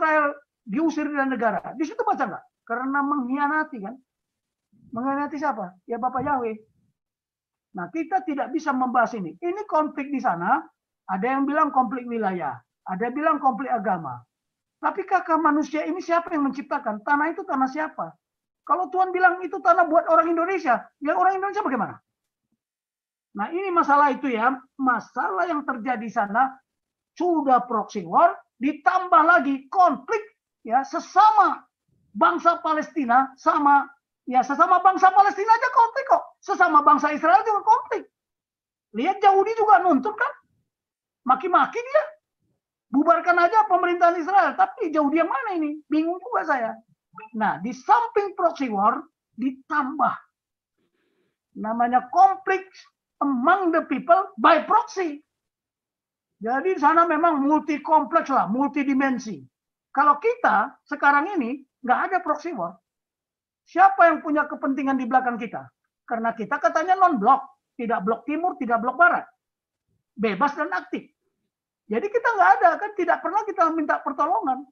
Israel diusir dari negara. Di situ baca nggak? Karena mengkhianati kan. Mengkhianati siapa? Ya Bapak Yahweh. Nah, kita tidak bisa membahas ini. Ini konflik di sana, ada yang bilang konflik wilayah, ada yang bilang konflik agama. Tapi kakak manusia ini siapa yang menciptakan? Tanah itu tanah siapa? Kalau Tuhan bilang itu tanah buat orang Indonesia, ya orang Indonesia bagaimana? Nah, ini masalah itu ya. Masalah yang terjadi di sana sudah proxy war, ditambah lagi konflik ya sesama bangsa Palestina sama ya sesama bangsa Palestina aja konflik kok. Sesama bangsa Israel juga konflik. Lihat Yahudi juga nuntut kan? Maki-maki dia. Bubarkan aja pemerintahan Israel. Tapi Yahudi yang mana ini? Bingung juga saya. Nah, di samping proxy war ditambah namanya konflik among the people by proxy. Jadi di sana memang multi kompleks lah, multidimensi. Kalau kita sekarang ini nggak ada proxy war. Siapa yang punya kepentingan di belakang kita? Karena kita katanya non-blok, tidak blok timur, tidak blok barat. Bebas dan aktif. Jadi kita nggak ada, kan tidak pernah kita minta pertolongan.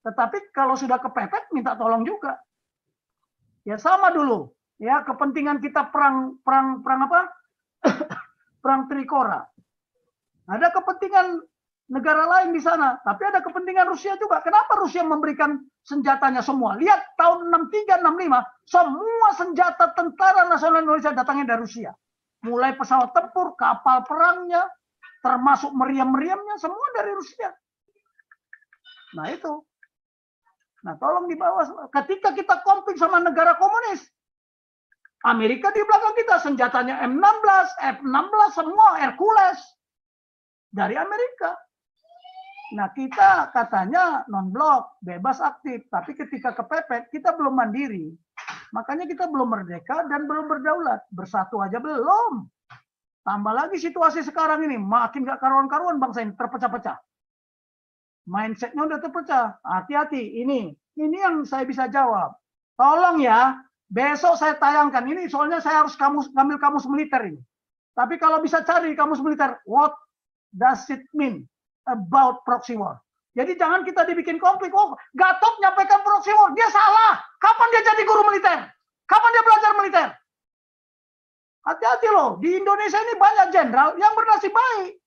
Tetapi kalau sudah kepepet, minta tolong juga. Ya sama dulu. Ya kepentingan kita perang apa? Perang Trikora. Ada kepentingan negara lain di sana, tapi ada kepentingan Rusia juga. Kenapa Rusia memberikan senjatanya semua? Lihat tahun 63, 65, semua senjata tentara nasional Indonesia datangnya dari Rusia. Mulai pesawat tempur, kapal perangnya, termasuk meriam-meriamnya, semua dari Rusia. Nah itu. Nah tolong di bawah. Ketika kita konflik sama negara komunis, Amerika di belakang kita, senjatanya M16, F-16, semua Hercules. Dari Amerika. Nah kita katanya non-blok, bebas aktif. Tapi ketika kepepet, kita belum mandiri. Makanya kita belum merdeka dan belum berdaulat. Bersatu aja belum. Tambah lagi situasi sekarang ini, makin gak karuan-karuan bangsa ini, terpecah-pecah. Mindsetnya udah terpecah. Hati-hati, ini yang saya bisa jawab. Tolong ya, besok saya tayangkan. Ini soalnya saya harus ngambil kamus militer ini. Tapi kalau bisa cari kamus militer, what does it mean about proxy war? Jadi jangan kita dibikin konflik. Oh, Gatot nyampaikan proxy war, dia salah. Kapan dia jadi guru militer? Kapan dia belajar militer? Hati-hati loh, di Indonesia ini banyak jenderal yang bernasib baik.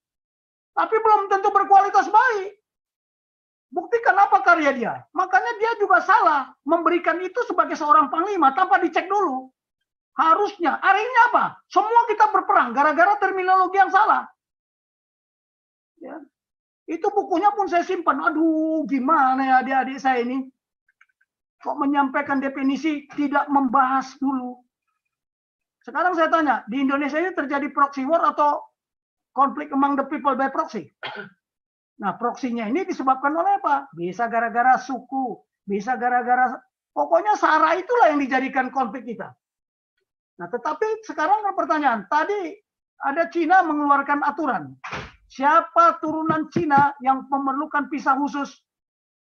Tapi belum tentu berkualitas baik. Buktikan apa karya dia. Makanya dia juga salah memberikan itu sebagai seorang panglima tanpa dicek dulu. Harusnya, hari ini apa? Semua kita berperang gara-gara terminologi yang salah. Ya. Itu bukunya pun saya simpan. Aduh, gimana ya adik-adik saya ini? Kok menyampaikan definisi tidak membahas dulu? Sekarang saya tanya, di Indonesia ini terjadi proxy war atau konflik among the people by proxy? Nah, proksinya ini disebabkan oleh apa? Bisa gara-gara suku, bisa gara-gara... Pokoknya SARA itulah yang dijadikan konflik kita. Nah, tetapi sekarang pertanyaan, tadi ada Cina mengeluarkan aturan. Siapa turunan Cina yang memerlukan visa khusus?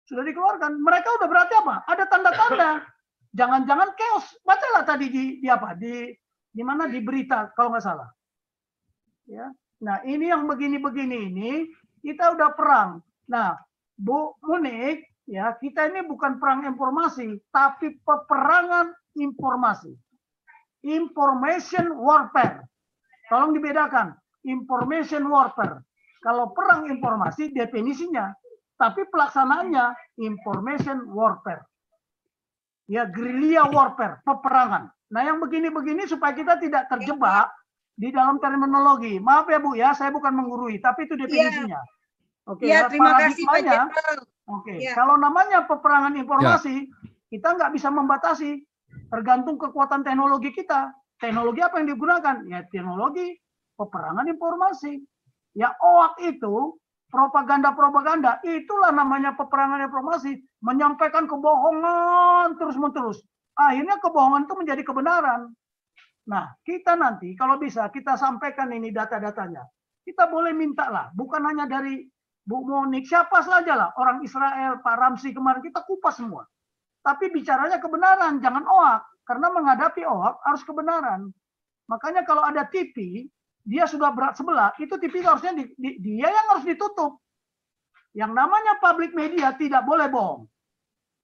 Sudah dikeluarkan. Mereka udah berarti apa? Ada tanda-tanda. Jangan-jangan chaos. Bacalah tadi di apa? Di mana di berita kalau nggak salah. Ya. Nah, ini yang begini-begini ini kita udah perang. Nah, Bu Munik, ya, kita ini bukan perang informasi, tapi peperangan informasi. Information warfare. Tolong dibedakan. Information warfare. Kalau perang informasi definisinya, tapi pelaksanaannya information warfare. Ya, guerrilla warfare, peperangan. Nah, yang begini-begini supaya kita tidak terjebak di dalam terminologi. Maaf ya Bu ya, saya bukan menggurui, tapi itu definisinya. Ya. Oke, ya, terima kasih Pak Jenderal. Oke, ya. Kalau namanya peperangan informasi, kita nggak bisa membatasi, tergantung kekuatan teknologi kita. Teknologi apa yang digunakan? Ya, teknologi peperangan informasi. Ya, OAK itu propaganda-propaganda, itulah namanya peperangan informasi, menyampaikan kebohongan terus-menerus. Akhirnya kebohongan itu menjadi kebenaran. Nah, kita nanti kalau bisa kita sampaikan ini data-datanya. Kita boleh minta lah, bukan hanya dari Bu Monik, siapa saja lah, orang Israel, Pak Ramsi kemarin kita kupas semua. Tapi bicaranya kebenaran, jangan OAK. Karena menghadapi OAK harus kebenaran. Makanya kalau ada TV, dia sudah berat sebelah, itu TV harusnya dia yang harus ditutup. Yang namanya public media tidak boleh bohong.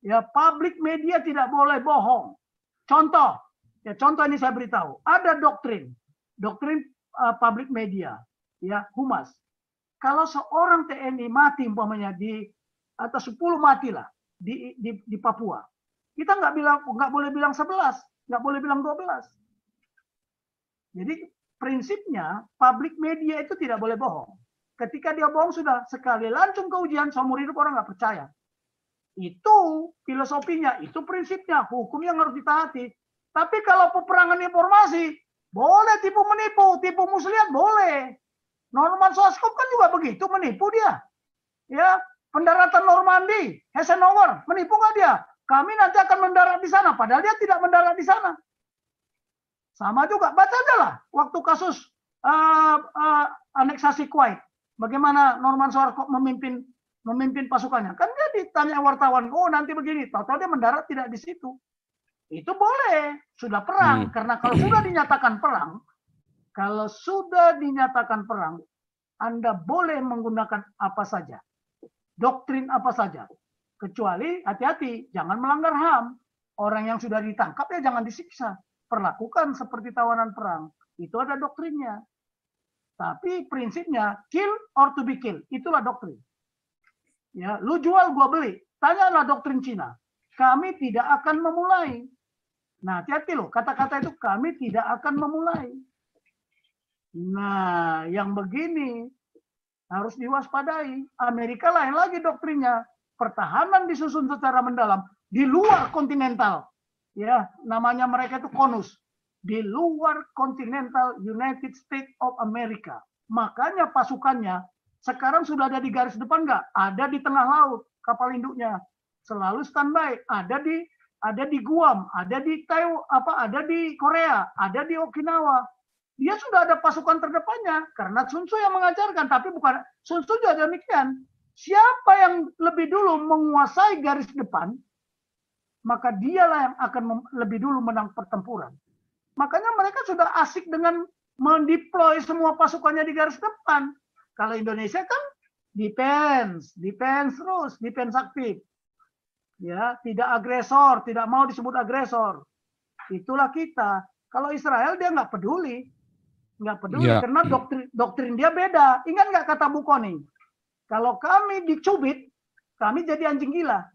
Ya, public media tidak boleh bohong. Contoh ini saya beritahu. Ada doktrin public media, ya, humas. Kalau seorang TNI mati umpamanya atau 10 mati lah di Papua, kita nggak boleh bilang 11, nggak boleh bilang 12. Jadi prinsipnya public media itu tidak boleh bohong. Ketika dia bohong sudah sekali lancung ke ujian seumur hidup orang nggak percaya. Itu filosofinya, itu prinsipnya, hukum yang harus ditaati. Tapi kalau peperangan informasi, boleh tipu muslihat boleh. Norman Schwarzkopf kan juga begitu, menipu dia. Ya, pendaratan Normandy, Eisenhower, menipu nggak dia? Kami nanti akan mendarat di sana, padahal dia tidak mendarat di sana. Sama juga, baca aja lah waktu kasus aneksasi Kuwait. Bagaimana Norman Schwarzkopf memimpin pasukannya. Kan dia ditanya wartawan, oh nanti begini. Tahu-tahu dia mendarat tidak di situ. Itu boleh, sudah perang. Karena kalau sudah dinyatakan perang, Anda boleh menggunakan apa saja. Doktrin apa saja. Kecuali, hati-hati, jangan melanggar HAM. Orang yang sudah ditangkap ya jangan disiksa. Perlakukan seperti tawanan perang. Itu ada doktrinnya. Tapi prinsipnya kill or to be killed, itulah doktrin. Ya, lu jual gua beli. Tanyalah doktrin Cina. Kami tidak akan memulai. Nah, hati-hati loh, kata-kata itu kami tidak akan memulai. Nah, yang begini harus diwaspadai. Amerika lain lagi doktrinnya. Pertahanan disusun secara mendalam di luar kontinental. Ya, namanya mereka itu CONUS. Di luar kontinental United States of America. Makanya pasukannya sekarang sudah ada di garis depan nggak? Ada di tengah laut kapal induknya. Selalu standby. Ada di Guam, ada di Taiwan, ada di Korea, ada di Okinawa. Dia sudah ada pasukan terdepannya karena Sun Tzu yang mengajarkan, tapi bukan Sun Tzu juga demikian. Siapa yang lebih dulu menguasai garis depan, maka dialah yang akan lebih dulu menang pertempuran. Makanya mereka sudah asik dengan mendeploy semua pasukannya di garis depan. Kalau Indonesia kan defense terus, aktif. Ya, tidak agresor, tidak mau disebut agresor. Itulah kita. Kalau Israel dia nggak peduli ya. Karena doktrin dia beda. Ingat nggak kata Bu Kony? Kalau kami dicubit, kami jadi anjing gila.